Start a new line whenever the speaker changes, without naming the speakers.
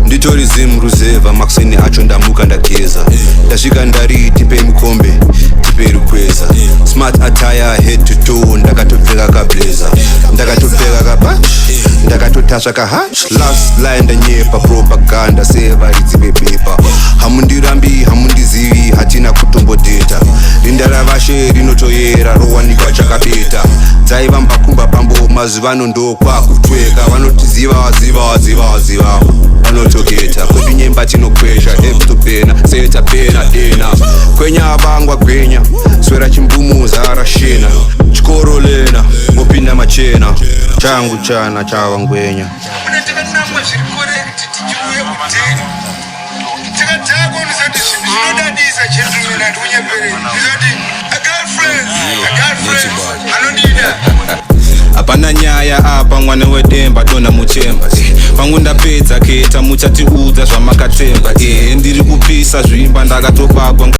Nditori zimruzeva makuseni acho ndamuka ndageza ndasvika ndari tipe mukombe tipe rukweza smart attire head to toe ndakatopfeka kablazer ndakatopfeka kabach ndakatotasva kahach last line ndanyepa propaganda sevaridzi vepepa hamundirambi hamundizivi hatina kutombodeta rinda ravashe rinotoyera rowanikwa chakabeta dzaiva mbakumba pambo mazuvano ndokwakutweka vanotiziva waziva vanotoketa kwedu nyemba tinokwesha evtopena seta pena dena kwenya abangwa gwenya swera chimbumuza arashena chikoro lena mopinda machena changu chana chava ngwenya
hapana nyaya apa mwana wedemba dona muchemba pangu ndapedza keta muchatiudza zvamakatemba ndiri kupisa zvimba ndakatobagwa